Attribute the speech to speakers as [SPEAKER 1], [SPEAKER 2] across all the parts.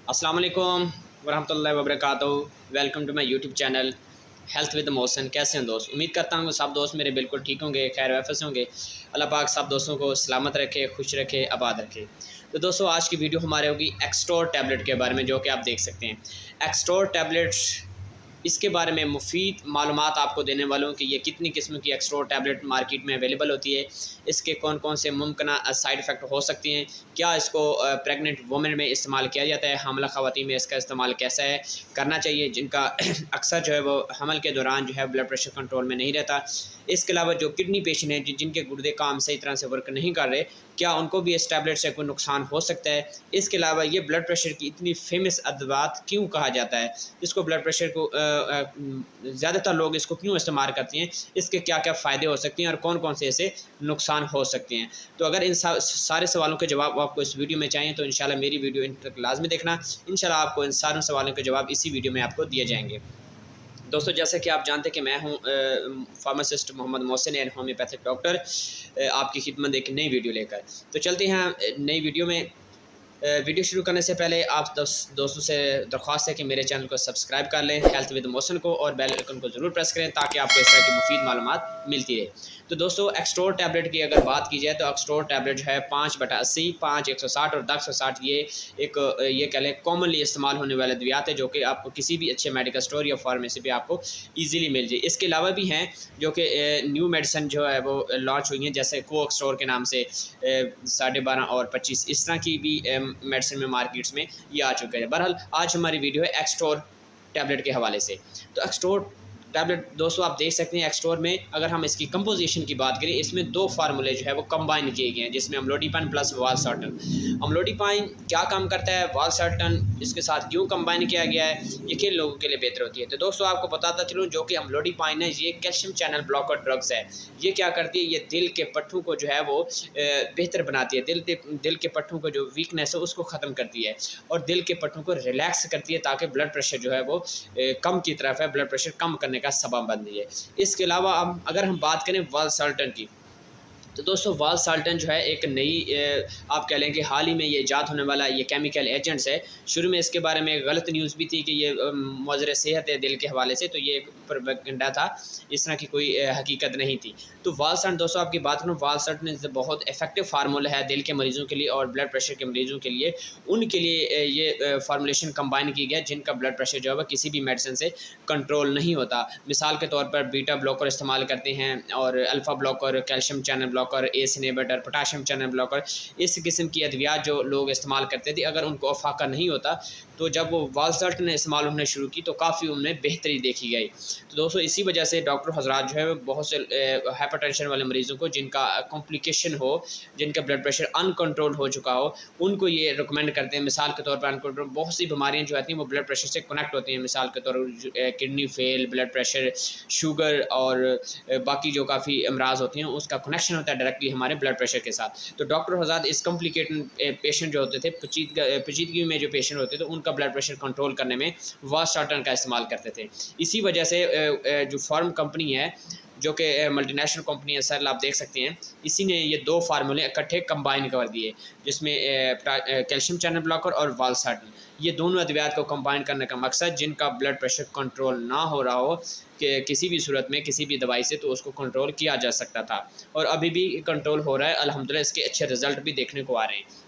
[SPEAKER 1] अस्सलाम वालेकुम वरहमतुल्लाहि वबरकातुहू। Welcome to my YouTube channel health with Mohsin. कैसे हैं दोस्त? उम्मीद करता हूँ सब दोस्त मेरे बिल्कुल ठीक होंगे, खैर वाफस होंगे। अल्लाह पाक सब दोस्तों को सलामत रखे, खुश रखे, आबाद रखे। तो दोस्तों आज की वीडियो हमारे होगी एक्सटोर टैबलेट के बारे में, जो कि आप देख सकते हैं। एक्सटोर टैबलेट्स, इसके बारे में मुफीद मालूमात आपको देने वालों कि ये कितनी किस्म की एक्सट्रोर टैबलेट मार्केट में अवेलेबल होती है, इसके कौन कौन से मुमकिन साइड इफ़ेक्ट हो सकती हैं, क्या इसको प्रेग्नेंट वुमेन में इस्तेमाल किया जाता है, हामला ख़वातीन में इसका इस्तेमाल कैसा है करना चाहिए, जिनका अक्सर जो है वो हमल के दौरान जो है ब्लड प्रेशर कंट्रोल में नहीं रहता। इसके अलावा जो किडनी पेशेंट हैं जिनके गुर्दे काम सही तरह से वर्क नहीं कर रहे, क्या उनको भी इस टैबलेट से कोई नुकसान हो सकता है। इसके अलावा ये ब्लड प्रेशर की इतनी फेमस अदवात क्यों कहा जाता है, इसको ब्लड प्रेशर को ज़्यादातर लोग इसको क्यों इस्तेमाल करते हैं, इसके क्या क्या फ़ायदे हो सकते हैं और कौन कौन से ऐसे नुकसान हो सकते हैं। तो अगर इन सारे सवालों के जवाब आपको इस वीडियो में चाहिए तो इंशाल्लाह मेरी वीडियो इन तक लाजमी देखना। इंशाल्लाह आपको इन सारे सवालों के जवाब इसी वीडियो में आपको दिए जाएंगे। दोस्तों जैसे कि आप जानते हैं कि मैं हूं pharmacist Mohammad Mohsin and homeopathic doctor, आपकी खिदमत एक नई वीडियो लेकर। तो चलते हैं नई वीडियो में। वीडियो शुरू करने से पहले आप दोस्तों से दरख्वास्त है कि मेरे चैनल को सब्सक्राइब कर लें, हेल्थ विद मोहसिन को, और बेल आइकन को ज़रूर प्रेस करें ताकि आपको इस तरह की मुफीद मालूमात मिलती रहे। तो दोस्तों एक्सट्रोर टैबलेट की अगर बात की जाए तो एक्सट्रोर टैबलेट जो है 5/80, 5, 160 और 10/60 ये कह लें कॉमनली इस्तेमाल होने वाले अद्वियात है, जो कि आपको किसी भी अच्छे मेडिकल स्टोर या फार्मेसी पे आपको ईजीली मिल जाए। इसके अलावा भी हैं जो कि न्यू मेडिसिन जो है वो लॉन्च हुई हैं, जैसे को एक्सट्रोर के नाम से 12.5 और 25 इस तरह की भी मेडिसिन में मार्केट्स में ये आ चुके हैं। बहरहाल आज हमारी वीडियो है एक्सट्रोर टैबलेट के हवाले से। तो एक्सट्रोर टैबलेट दोस्तों आप देख सकते हैं, एक्सट्रोर में अगर हम इसकी कंपोजिशन की बात करें, इसमें 2 फार्मूले जो है वो कंबाइन किए गए हैं, जिसमें अम्लोडिपाइन प्लस वालसर्टन। अम्लोडिपाइन क्या काम करता है, वालसर्टन इसके साथ क्यों कंबाइन किया गया है, ये किन लोगों के लिए बेहतर होती है। तो दोस्तों आपको बताता चलूँ, जो कि अम्लोडिपाइन है ये कैल्शियम चैनल ब्लॉकर ड्रग्स है। ये क्या करती है, ये दिल के पट्टों को जो है वो बेहतर बनाती है, दिल के पट्टों को जो वीकनेस है उसको ख़त्म करती है और दिल के पट्टों को रिलैक्स करती है, ताकि ब्लड प्रेशर जो है वो कम की तरफ है, ब्लड प्रेशर कम करने का सबब बनती है। इसके अलावा अगर हम बात करें वालसर्टन की, तो दोस्तों वालसर्टन जो है एक नई आप कह लें कि हाल ही में ये ईजाद होने वाला ये केमिकल एजेंट्स है। शुरू में इसके बारे में गलत न्यूज़ भी थी कि ये मुज़र सेहत है दिल के हवाले से, तो ये एक प्रोपेगेंडा था, इस तरह की कोई हकीकत नहीं थी। तो वालसर्टन दोस्तों आपकी बात करूँ, वालसर्टन बहुत इफेक्टिव फार्मूला है दिल के मरीज़ों के लिए और ब्लड प्रेशर के मरीज़ों के लिए। उनके लिए ये फार्मूलेशन कंबाइन की गया जिनका ब्लड प्रेशर जो है वह किसी भी मेडिसिन से कंट्रोल नहीं होता। मिसाल के तौर पर बीटा ब्लॉकर इस्तेमाल करते हैं और alpha blocker, calcium channel blocker, ACE inhibitor, potassium channel blocker, इस किस्म की अद्वियात जो लोग इस्तेमाल करते थे, अगर उनको अफाका नहीं होता तो जब वो वालसर्टन ने इस्तेमाल होने शुरू की तो काफ़ी उनमें बेहतरी देखी गई। तो दोस्तों इसी वजह से डॉक्टर हजरात जो है बहुत से हाइपरटेंशन वाले मरीज़ों को जिनका कॉम्प्लिकेशन हो, जिनका ब्लड प्रेशर अनकंट्रोल हो चुका हो, उनको ये रिकमेंड करते हैं। मिसाल के तौर पर अनकंट्रोल बहुत सी बीमारियाँ जो आती हैं वो ब्लड प्रेशर से कनेक्ट होती हैं। मिसाल के तौर पर kidney fail, blood pressure, sugar और बाकी जो काफ़ी अमराज होते हैं उसका कनेक्शन होता है डायरेक्टली हमारे ब्लड प्रेशर के साथ। तो डॉक्टर हजरात इस कॉम्प्लिकेटेड पेशेंट जो होते थे, पेचीदगी में जो पेशेंट होते थे, उनका ब्लड प्रेशर कंट्रोल करने में वालसर्टन का इस्तेमाल करते थे। इसी वजह से जो फार्म कंपनी है, जो कि मल्टीनेशनल कंपनी है सर, आप देख सकते हैं, इसी ने ये 2 फार्मूले इकट्ठे कंबाइन कर दिए, जिसमें कैल्शियम चैनल ब्लॉकर और वालसर्टन, ये दोनों अद्वियात को कंबाइन करने का मकसद जिनका ब्लड प्रेशर कंट्रोल ना हो रहा हो कि किसी भी सूरत में किसी भी दवाई से, तो उसको कंट्रोल किया जा सकता था और अभी भी कंट्रोल हो रहा है। अल्हम्दुलिल्लाह इसके अच्छे रिजल्ट भी देखने को आ रहे हैं।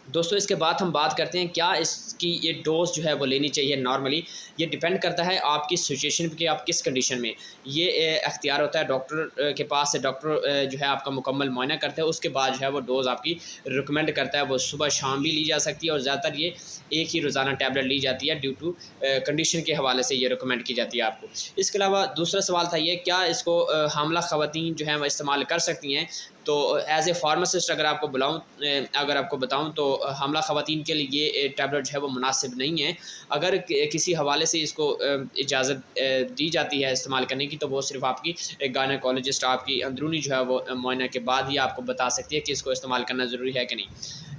[SPEAKER 1] दोस्तों इसके बाद हम बात करते हैं क्या इसकी ये डोज जो है वो लेनी चाहिए नॉर्मली। ये डिपेंड करता है आपकी सिचुएशन पे कि आप किस कंडीशन में, ये अख्तियार होता है डॉक्टर के पास से। डॉक्टर जो है आपका मुकम्मल मुआयना करता है, उसके बाद जो है वो डोज़ आपकी रिकमेंड करता है। वो सुबह शाम भी ली जा सकती है और ज़्यादातर ये एक ही रोज़ाना टैबलेट ली जाती है, ड्यू टू कंडीशन के हवाले से ये रिकमेंड की जाती है आपको। इसके अलावा दूसरा सवाल था ये, क्या इसको हामला ख़वातीन जो है वह इस्तेमाल कर सकती हैं। तो एज़ ए फार्मासिस्ट अगर आपको बताऊं तो हामला ख़वातीन के लिए ये टैबलेट जो है वो मुनासिब नहीं है। अगर किसी हवाले से इसको इजाज़त दी जाती है इस्तेमाल करने की, तो वो सिर्फ आपकी गायनेकोलॉजिस्ट आपकी अंदरूनी जो है वो मुआयना के बाद ही आपको बता सकती है कि इसको इस्तेमाल करना ज़रूरी है कि नहीं।